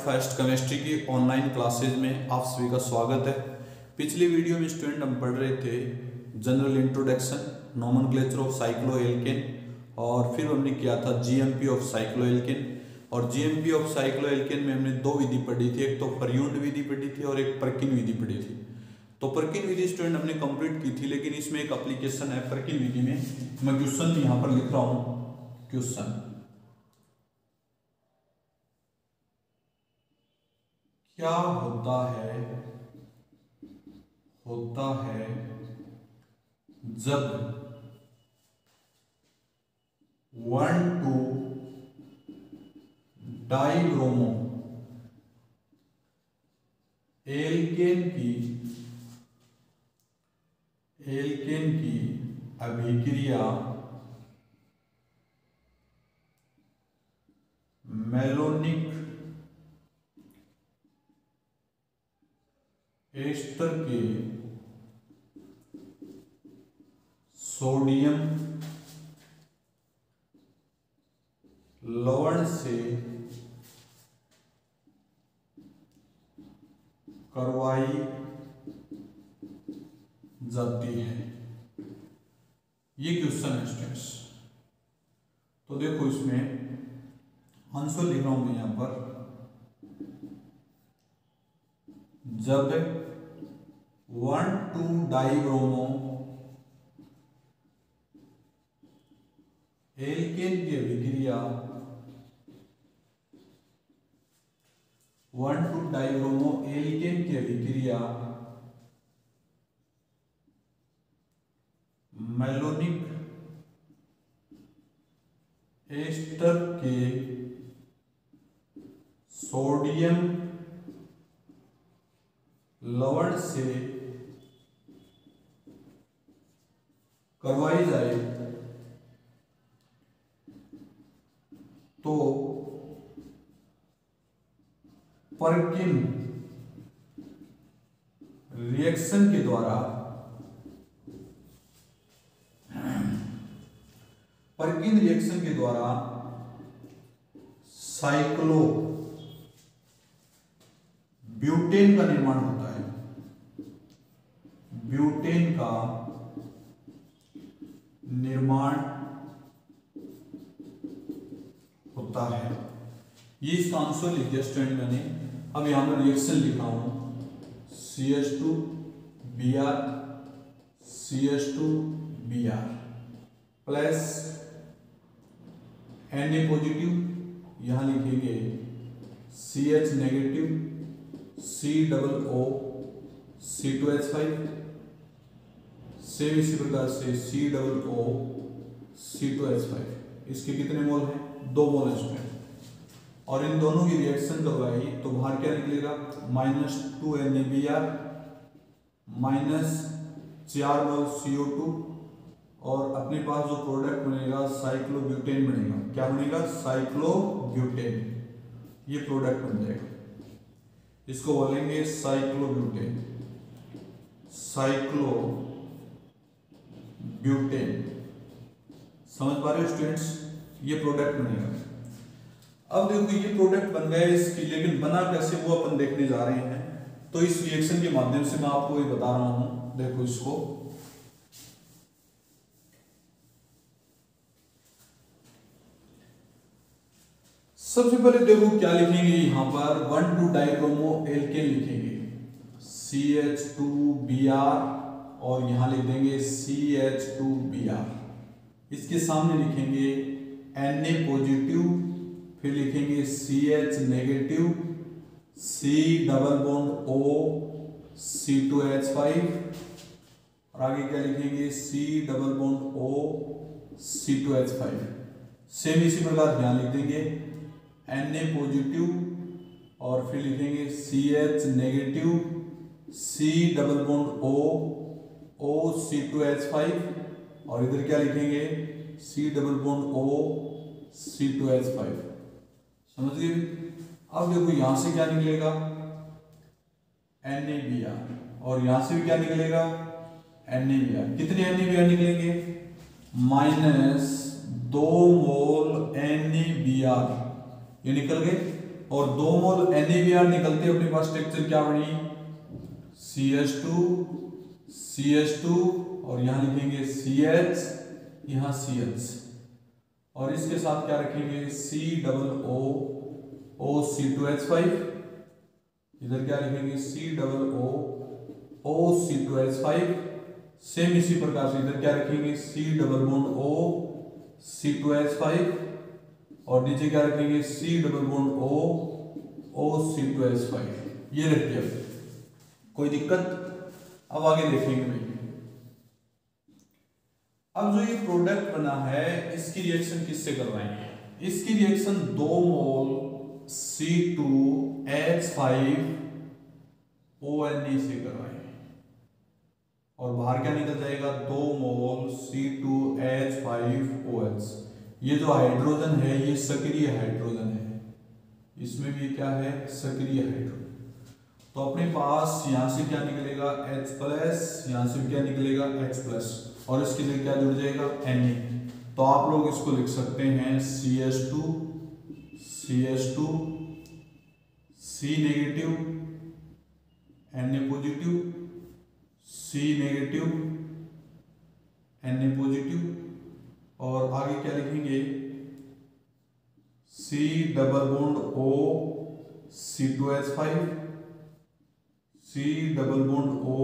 First chemistry की online classes में आप सभी का स्वागत है। पिछली वीडियो में स्टूडेंट हम पढ़ रहे थे general introduction, nomenclature of cycloalkane और फिर हमने किया था जीएमपी ऑफ साइक्लोएल्केन। और जीएमपी ऑफ साइक्लोएल्केन में हमने दो विधि पढ़ी थी, एक तो फर्यूंड विधि पढ़ी थी और एक पर्किन विधि पढ़ी थी। तो पर्किन विधि स्टूडेंट हमने कंप्लीट की थी, लेकिन इसमें एक एप्लीकेशन है पर्किन विधि में। मैं क्वेश्चन यहाँ पर लिख रहा हूँ। क्वेश्चन क्या होता है जब 1,2 डाइब्रोमो एल्केन की अभिक्रिया मेलोनिक एस्टर के सोडियम लवण से करवाई जाती है। ये क्वेश्चन है स्टूडेंट्स। तो देखो इसमें आंसर लिख रहा हूं मैं यहां पर। जब 1,2 डाइब्रोमो एल्केन की अभिक्रिया 1,2 डाइब्रोमो एल्केन की अभिक्रिया मेलोनिक एस्टर के सोडियम लवण से करवाई जाए तो पर्किन रिएक्शन के द्वारा साइक्लो ब्यूटेन का निर्माण होता है। ब्यूटेन का निर्माण होता है। ये इसका आंसर लिख दिया स्टूडेंट मैंने। अब यहां पर रिएक्शन लिखा हूं CH2Br CH2Br plus Na positive, यहां लिखेंगे CH negative COO C2H5, same इसी प्रकार से COO C2H5। इसके कितने मोल हैं? 2 मोल है। और इन दोनों की रिएक्शन करवाई तो बाहर क्या निकलेगा? -2 NaBr -4 मोल CO2 और अपने पास जो प्रोडक्ट बनेगा साइक्लोब्यूटेन बनेगा। क्या बनेगा? साइक्लोब्यूटेन। ये प्रोडक्ट बन जाएगा। इसको बोलेंगे साइक्लोब्यूटेन। समझ पा रहे हो स्टूडेंट्स? ये प्रोडक्ट बनेगा। अब देखो ये प्रोडक्ट बन गया इसकी, लेकिन बना कैसे वो अपन देखने जा रहे हैं। तो इस रिएक्शन के माध्यम से मैं आपको ये बता रहा हूं। देखो इसको सबसे पहले देखो क्या लिखेंगे यहां पर 1,2 डाइब्रोमो एल्केन लिखेंगे CH2Br और यहां लिख देंगे CH2Br। इसके सामने लिखेंगे Na पॉजिटिव, फिर लिखेंगे CH negative C double bond O C2H5 और आगे क्या लिखेंगे C double bond O C2H5। Same इसी प्रकार ध्यान लिख देंगे Na पॉजिटिव और फिर लिखेंगे CH negative C double bond O C2H5 और इधर क्या लिखेंगे C double bond O C2H5। समझ गए? अब देखो यहां से क्या निकलेगा NaBr और यहां से भी क्या निकलेगा NaBr। कितने NaBr निकलेंगे? -2 मोल NaBr ये निकल गए। और 2 मोल NaBr निकलते अपने पास स्ट्रक्चर क्या बनी, CH2 और यहां लिखेंगे CH, यहां CH, और इसके साथ क्या रखेंगे COOC2H5, इधर क्या लिखेंगे COOC2H5। सेम इसी प्रकार से इधर क्या रखेंगे C≡OC2H5 और नीचे क्या रखेंगे C≡OOC2H5। ये रखिए, अब कोई दिक्कत। अब आगे देखेंगे भाई, अब जो ये प्रोडक्ट बना है इसकी रिएक्शन किससे करवाएंगे, इसकी रिएक्शन 2 मोल C2H5ONe से करवाएंगे और बाहर क्या निकल जाएगा 2 मोल C2H5OH। ये जो हाइड्रोजन है ये सक्रिय हाइड्रोजन है, इसमें भी क्या है सक्रिय हाइड्रोजन। तो अपने पास यहां से क्या निकलेगा H+, यहां से भी क्या निकलेगा H+, और इसके लिए क्या जुड़ जाएगा Na। तो आप लोग इसको लिख सकते हैं CH2 C negative Na positive, C negative Na positive, और आगे क्या लिखेंगे C≡O C2H5, C≡O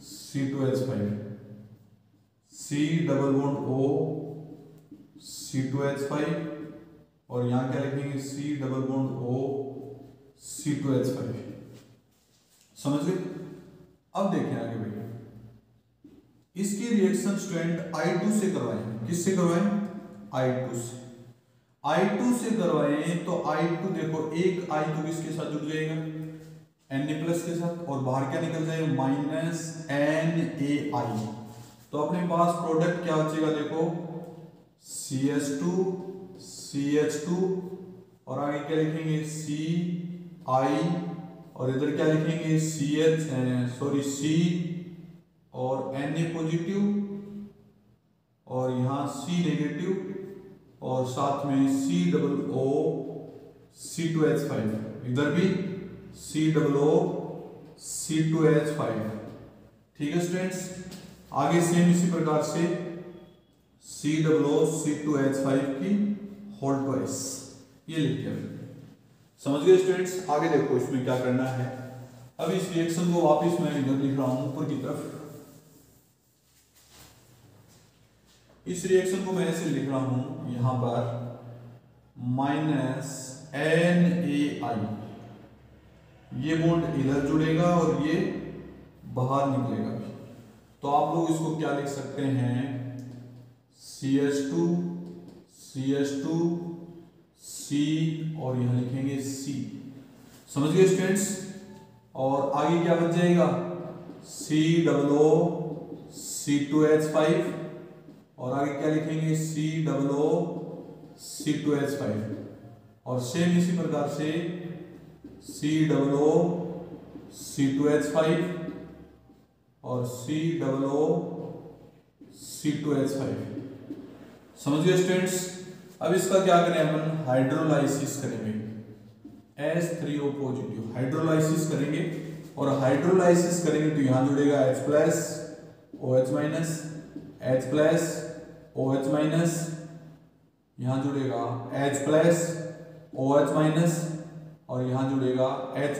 C2H5, C≡O C2H5, और यहां क्या लिखेंगे C≡O C2H5। समझ गए। अब देखें आगे भैया, इसकी रिएक्शन स्टूडेंट I2 से करवाएं। किससे करवाएं I2 से। I2 से करवाएं तो I2 देखो, एक I2 किसके साथ जुड़ जाएगा Na+ के साथ, और बाहर क्या निकल जाएगा -NaI। तो अपने पास प्रोडक्ट क्या बचेगा देखो CH2 CH2, और आगे क्या लिखेंगे Ci, और इधर क्या लिखेंगे C और Na पॉजिटिव, और यहाँ C नेगेटिव, और साथ में C≡O C2H5, इधर भी C≡O C2H5। ठीक है स्टूडेंट्स। आगे सेम इसी प्रकार से C≡O C2H5 की होल ट्वाइस, ये लिख दिया। समझ गए स्टूडेंट्स। आगे देखो इसमें क्या करना है। अब इस रिएक्शन को वापस मैं इधर लिख रहा हूं ऊपर की तरफ। इस रिएक्शन को मैं ऐसे लिख रहा हूं यहां पर -NaI, ये बॉन्ड इधर जुड़ेगा और ये बाहर निकलेगा। तो आप लोग इसको क्या लिख सकते हैं CH2 C, और यहां लिखेंगे C। समझ गए स्टूडेंट्स। और आगे क्या बच जाएगा C≡O C2H5, और आगे क्या लिखेंगे C≡O C2H5, और सेम इसी प्रकार से C≡O C2H5 और C≡O C2H5। समझ गए स्टूडेंट्स। अब इसका क्या करें अपन हाइड्रोलाइसिस करेंगे, H3O पॉजिटिव हाइड्रोलाइसिस करेंगे, और हाइड्रोलाइसिस करेंगे तो यहां जुड़ेगा H+, OH-, H+, OH-, यहां जुड़ेगा H+, OH-, और यहां जुड़ेगा H+,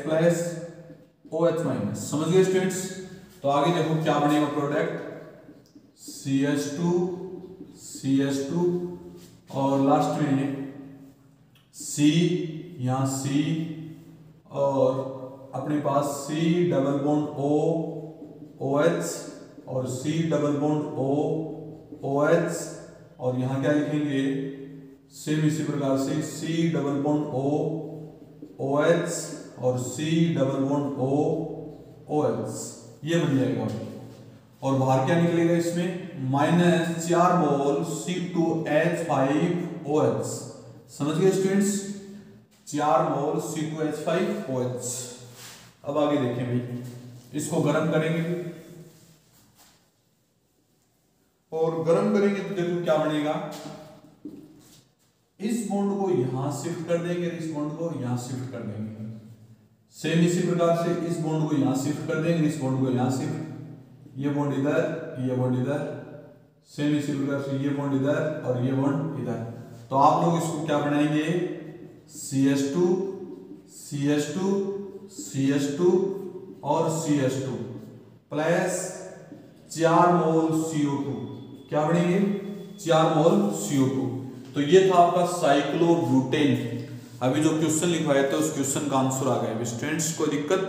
OH-। समझ गए स्टूडेंट्स। तो आगे देखो क्या बनेगा प्रोडक्ट CH2 और लास्ट में C, यहां C, और अपने पास C≡O OH और C≡O OH, और यहां क्या लिखेंगे सेम इसी प्रकार से C≡O OH और C≡O OH, ये बन जाएगा। और बाहर क्या निकलेगा इसमें -4 मोल C2H5OH। समझ गए स्टूडेंट्स, 4 मोल C2H5OH। अब आगे देखें भाई, इसको गर्म करेंगे, और गर्म करेंगे तो देखो क्या बनेगा इस बॉन्ड को यहां शिफ्ट कर देंगे, इस बॉन्ड को यहां शिफ्ट कर देंगे। सेम इसी प्रकार से इस बॉन्ड को यहां शिफ्ट कर देंगे, इस बॉन्ड को यहां शिफ्ट, ये बॉन्ड इधर, ये बॉन्ड इधर। सेम इसी प्रकार से ये बॉन्ड इधर और ये बॉन्ड इधर। तो आप लोग इसको क्या बनाएंगे, CH2 CH2 CH2 और CH2 प्लस 4 मोल CO2। क्या बनेंगे, 4 मोल CO2। तो ये था आपका साइक्लोब्यूटेन। अभी जो क्वेश्चन लिखवाया था उस क्वेश्चन का आंसर आ गया स्टूडेंट्स, कोई दिक्कत,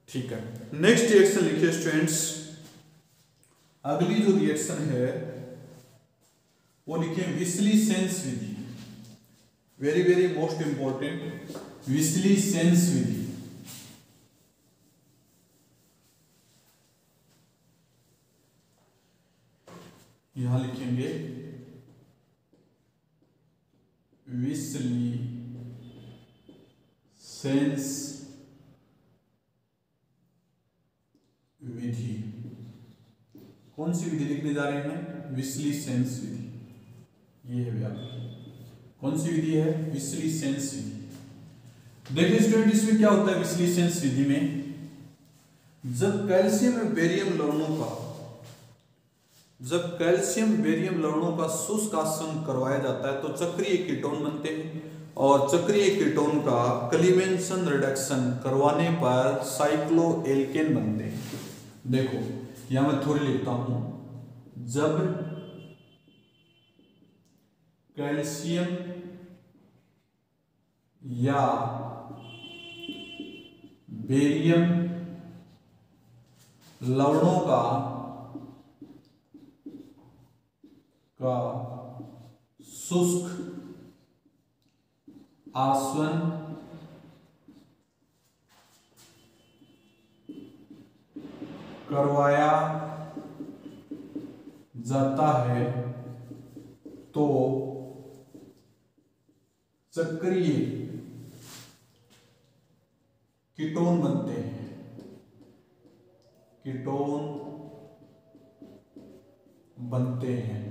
ठीक है। नेक्स्ट रिएक्शन लिखिए स्टूडेंट्स। अगली जो रिएक्शन है वो लिखिए विस्लीसेंस विधि। वेरी वेरी मोस्ट इंपॉर्टेंट, विस्लीसेंस विधि। यहां लिखेंगे विस्लीसेंस विधि। कौन सी विधि लिखने जा रहे हैं, विस्लीसेंस विधि। ये है भैया, कौन सी विधि है, विस्लीसेंस विधि। देखिए स्टूडेंट, इसमें क्या होता है विस्लीसेंस विधि में, जब कैल्शियम बेरियम लवणों का शुष्कासन करवाया जाता है तो चक्रीय कीटोन बनते हैं, और चक्रीय कीटोन का क्लीवेंसन रिडक्शन करवाने पर साइक्लोएल्केन बनते हैं। देखो यहां मैं थोड़ी लिखता हूं, जब कैल्शियम या बेरियम लवणों का शुष्क आसवन करवाया जाता है तो चक्रीय कीटोन बनते हैं, कीटोन बनते हैं,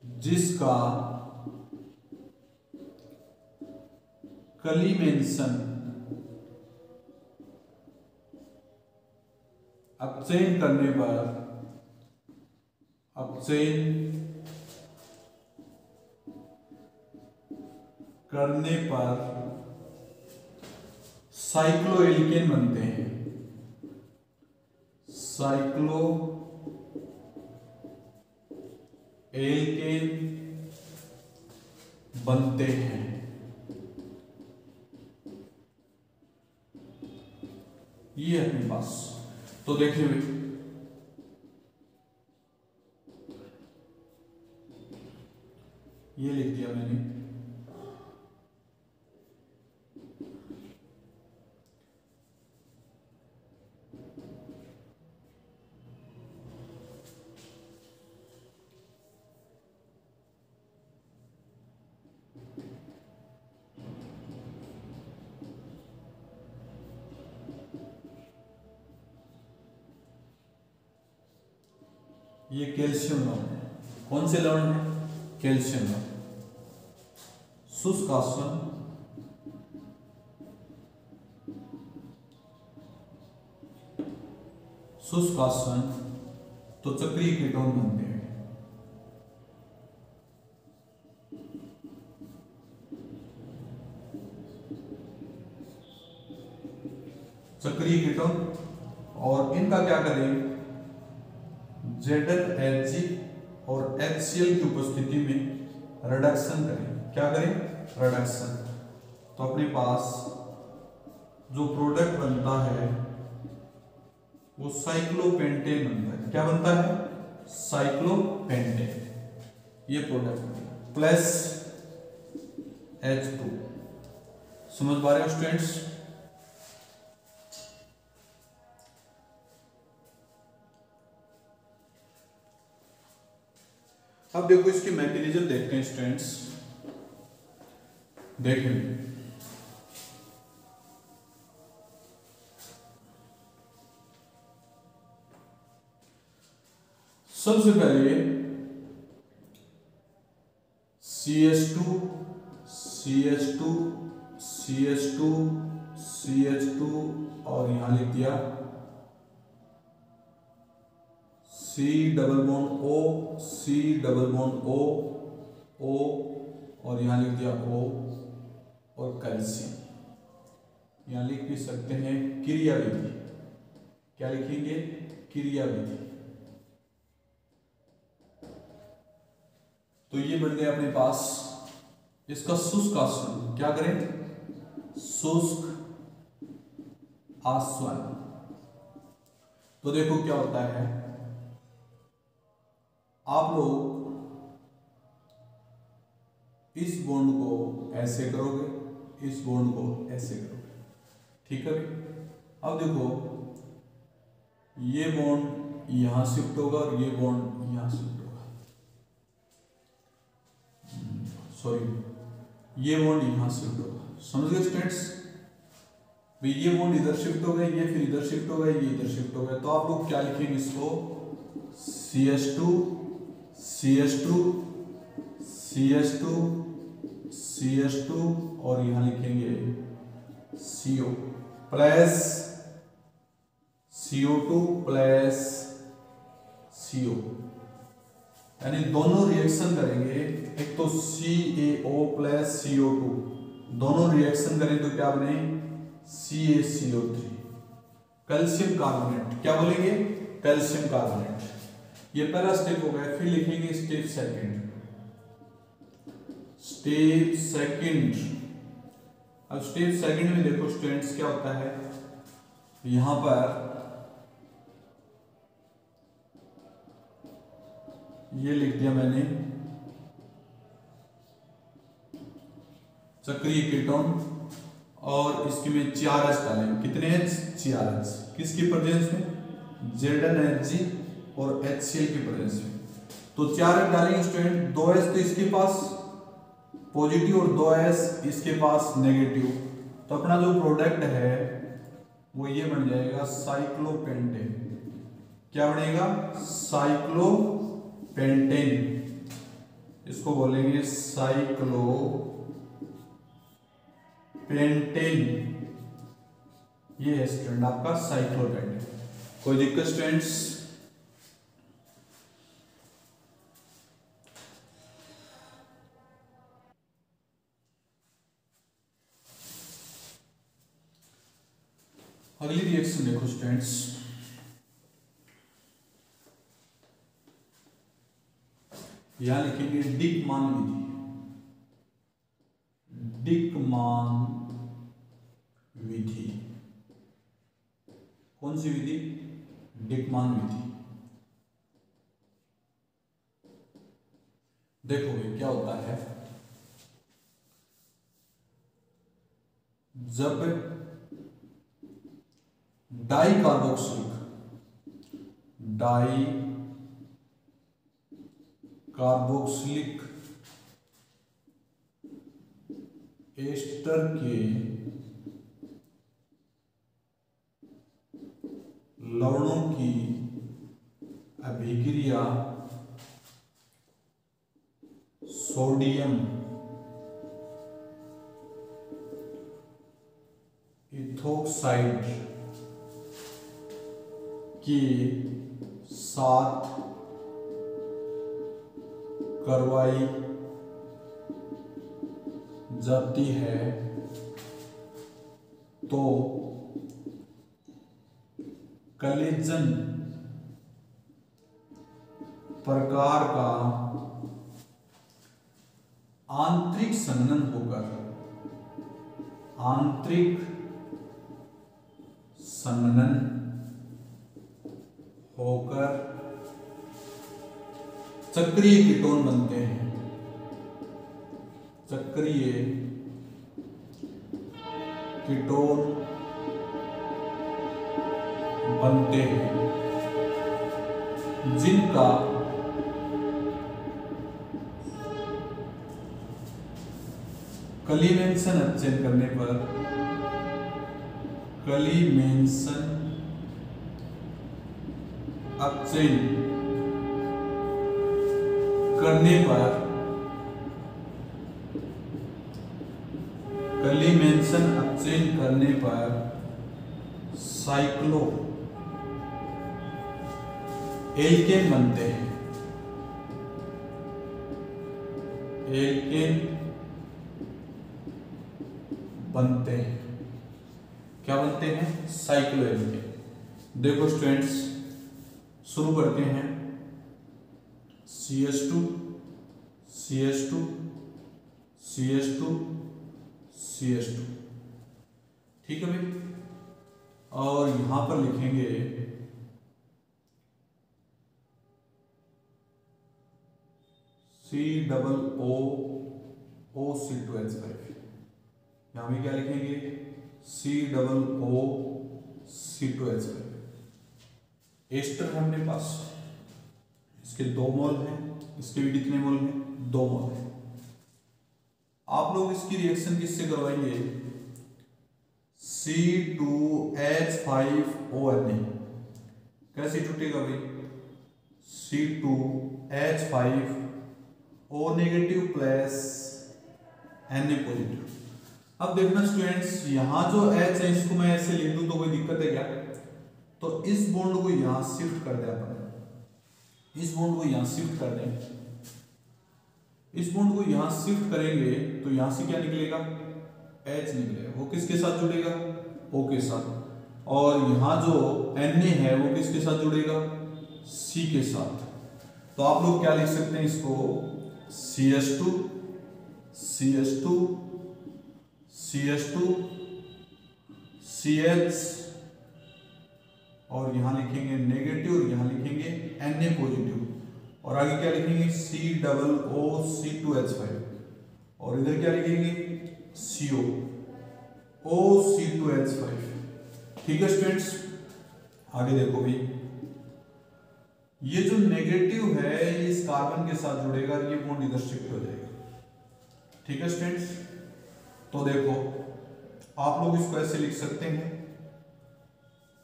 जिसका क्लीवेंसन अपचयन करने पर साइक्लोएल्केन बनते हैं, साइक्लोएल्केन बनते हैं। ये है अपने पास। तो देखिए ये लिख दिया मैंने, ये कैल्शियम लवण है। कौन से लवण है, कैल्शियम लवण। शुष्क आसवन तो चक्रीय कीटोन बनते हैं। चक्रीय कीटोन, और इनका क्या करें, ZnHg और HCl की उपस्थिति में रिडक्शन करें। क्या करें, रिडक्शन। तो अपने पास जो प्रोडक्ट बनता है वो साइक्लोपेंटेन बनता है। क्या बनता है, साइक्लोपेंटेन। ये प्रोडक्ट प्लस H2। समझ पा रहे हो स्टूडेंट्स। अब देखो इसकी मैकेनिज्म देखते हैं स्टूडेंट्स। देखें सबसे पहले CH2 CH2 CH2 CH2 और यहां लिख दिया C double bond O C double bond O O और यहां लिख दिया O और कैल्शियम। यहां लिख भी सकते हैं क्रिया विधि। क्या लिखेंगे? क्रिया विधि। तो ये बन गया अपने पास इसका शुष्क आसवन। क्या करें? शुष्क आसवन। तो देखो क्या होता है, आप लोग इस बॉन्ड को ऐसे करोगे, इस बॉन्ड को ऐसे करोगे, ठीक है। अब देखो ये बॉन्ड यहां शिफ्ट होगा और ये बॉन्ड यहां शिफ्ट होगा, सॉरी ये बॉन्ड यहां शिफ्ट होगा। समझ गए स्टूडेंट्स? भाई ये बॉन्ड इधर शिफ्ट हो गए, ये फिर इधर शिफ्ट हो गए, ये इधर शिफ्ट हो गए। तो आप लोग क्या लिखेंगे इसको? CH2 CH2 CH2 CH2 और यहां लिखेंगे CO plus CO2 plus CO, यानी दोनों रिएक्शन करेंगे। एक तो CaO प्लस CO2, दोनों रिएक्शन करें तो क्या बने? CaCO3 calcium carbonate. क्या बोलेंगे? Calcium carbonate. ये पहला स्टेप हो गया। फिर लिखेंगे स्टेप सेकंड। स्टेप सेकंड, अब स्टेप सेकंड में देखो स्टूडेंट्स क्या होता है, यहां पर ये लिख दिया मैंने चक्रीय कीटोन और इसके में 4 H डालेंगे। कितने H? 4 H। किसकी प्रेजेंस में? ZnHg और HCl की प्रेजेंस में। तो 4 H डालेंगे स्टूडेंट। 2 H तो इसके पास पॉजिटिव और 2 H इसके पास नेगेटिव। तो अपना जो प्रोडक्ट है वो ये बन जाएगा साइक्लोपेंटेन। क्या बनेगा? साइक्लोपेंटेन। इसको बोलेंगे साइक्लोपेंटेन। ये है स्टूडेंट आपका साइक्लोपेंटेन। कोई दिक्कत स्टूडेंट्स? अगली रिएक्शन देखो स्टूडेंट्स, यहां लिखेंगे डिकमान विधि। डिकमान विधि कौन सी विधि? डिकमान विधि। देखोगे क्या होता है, जब डाई कार्बोक्सिलिक एस्टर के लवणों की अभिक्रिया सोडियम इथोक्साइड के साथ करवाई जाती है तो कलेजन प्रकार का आंतरिक संघनन होकर चक्रीय कीटोन बनते हैं। चक्रीय कीटोन बनते हैं जिनका कलीमेंसन अपचयन करने पर रिएक्शन करने पर साइक्लो एल्केन बनते हैं। एल्केन बनते हैं, क्या बनते हैं? Cyclo alkene. देखो स्टूडेंट्स, शुरू करते हैं। CH2 CH2 CH2 CH2, ठीक है भाई। और यहां पर लिखेंगे COOC2H5। यहां भी क्या लिखेंगे? COOC2H5। एस्टर है अपने पास, इसके 2 मोल हैं, इसके भी कितने मोल हैं? 2 मोल हैं। आप लोग इसकी रिएक्शन किससे करवाएंगे? C2H5ONA। कैसे टूटेगा भाई? C2H5O negative plus Na positive. अब देखना स्टूडेंट्स, यहां जो H है इसको मैं ऐसे लिख दूं तो कोई दिक्कत है क्या? तो इस बॉन्ड को यहां शिफ्ट कर दें अपन, इस बॉन्ड को यहां शिफ्ट कर दें। इस बॉन्ड को यहां शिफ्ट करेंगे तो यहां से क्या निकलेगा? H निकलेगा। वो किसके साथ जुड़ेगा? O के साथ। और यहां जो Na है वो किसके साथ जुड़ेगा? C के साथ। तो आप लोग क्या लिख सकते हैं इसको? CH2 CH2 CH2 CH, और यहां लिखेंगे नेगेटिव और यहां लिखेंगे Na पॉजिटिव, और आगे क्या लिखेंगे? COOC2H5, और इधर क्या लिखेंगे? COOC2H5। ठीक है स्टूडेंट्स, आगे देखो भाई, ये जो नेगेटिव है इस कार्बन के साथ जुड़ेगा, ये बॉन्ड इधर शिफ्ट हो जाएगा। ठीक है स्टूडेंट्स, तो देखो आप लोग इसको ऐसे लिख सकते हैं,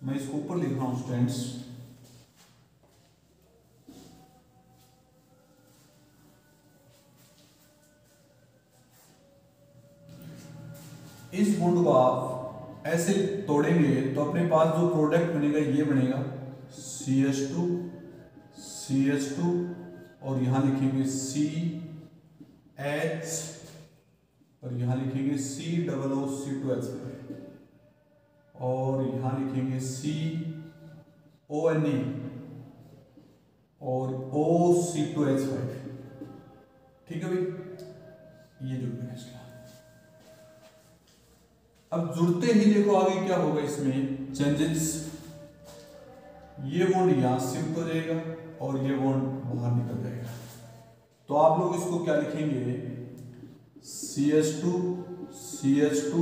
मैं इसको ऊपर लिख रहा हूं स्टूडेंट्स। इस बॉन्ड को आप ऐसे तोड़ेंगे तो अपने पास जो प्रोडक्ट बनेगा ये बनेगा CH2 CH2, और यहां लिखेंगे CH, और यहां लिखेंगे COOC2H5, और यहां लिखेंगे CONA और OC2H5। ठीक है भाई, ये जुड़ गया इसका। अब जुड़ते ही देखो आगे क्या होगा इसमें चेंजेस। ये बॉन्ड यहां शिफ्ट हो जाएगा और ये बॉन्ड बाहर निकल जाएगा। तो आप लोग इसको क्या लिखेंगे? CH2 CH2,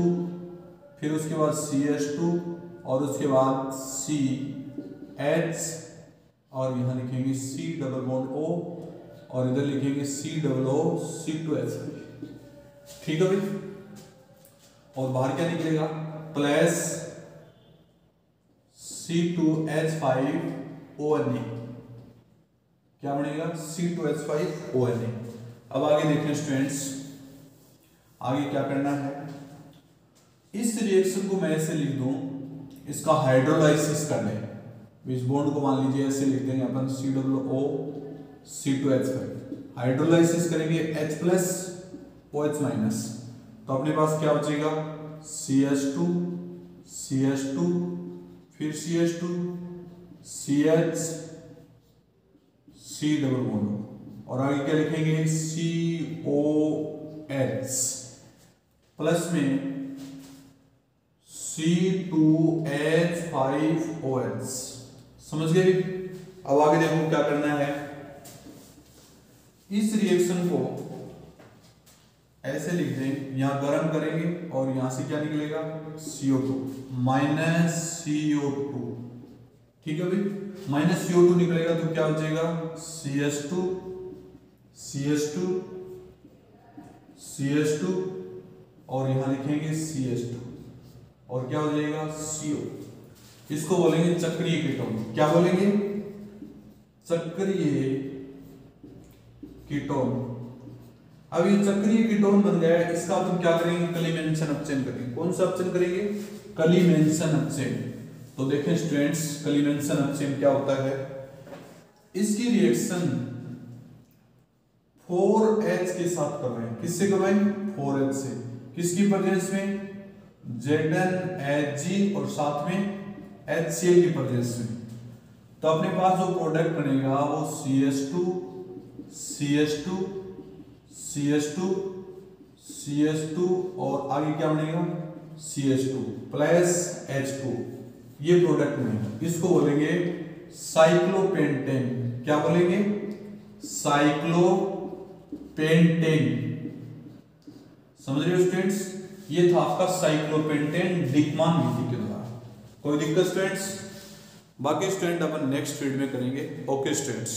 फिर उसके बाद CH2, और उसके बाद CH, और यहां लिखेंगे C+O, और इधर लिखेंगे COOC2H5। ठीक है भाई, और बाहर क्या निकलेगा? Plus C2H5ONA। क्या बनेगा? C2H5ONA। अब आगे देखें स्टूडेंट्स, आगे क्या करना है? इस रिएक्शन को मैं ऐसे लिख दूं, इसका हाइड्रोलाइसिस कर लें। इस बॉन्ड को मान लीजिए ऐसे लिख देंगे अपन COOC2H5। हाइड्रोलाइसिस करेंगे H+OH-, तो अपने पास क्या बचेगा? CH2 CH2, फिर CH2 CH C double bond, और आगे क्या लिखेंगे? COH प्लस में C2H5OH। समझ गए? अब आगे देखो क्या करना है। इस रिएक्शन को ऐसे लिख दें, यहां गर्म करेंगे और यहां से क्या निकलेगा? CO2 -CO2। ठीक है भाई, -CO2 निकलेगा तो क्या बचेगा? CH2 CH2 CH2, और यहां लिखेंगे CH2, और क्या हो जाएगा? CO। इसको बोलेंगे चक्रीय कीटोन। क्या बोलेंगे? चक्रीय कीटोन। अब ये चक्रीय कीटोन बन गया है, इसका हम क्या करेंगे, कलीमेंशन अपचयन करेंगे। कौन सा अपचयन करेंगे, कलीमेंशन अपचयन। तो देखें स्टूडेंट्स, कलीमेंशन अपचयन क्या होता है, इसकी रिएक्शन 4H के साथ कर रहे हैं। किससे करवाएं, 4H से। किसकी प्रेजेंस में, ZnHG और साथ में HCl की प्रेजेंस में। तो अपने पास जो प्रोडक्ट बनेगा वो CH2 CH2 CH2 CH2 और आगे क्या बनेगा, CH2 प्लस H2, ये प्रोडक्ट बनेगा। इसको बोलेंगे साइक्लोपेंटेन। क्या बोलेंगे, साइक्लोपेंटेन। समझ रहे हो स्टूडेंट्स, ये था आपका साइक्लोपेंटेन डिकमान विधि के द्वारा। कोई दिक्कत स्टूडेंट्स, बाकी स्टूडेंट अपन नेक्स्ट फील्ड में करेंगे। Okay students.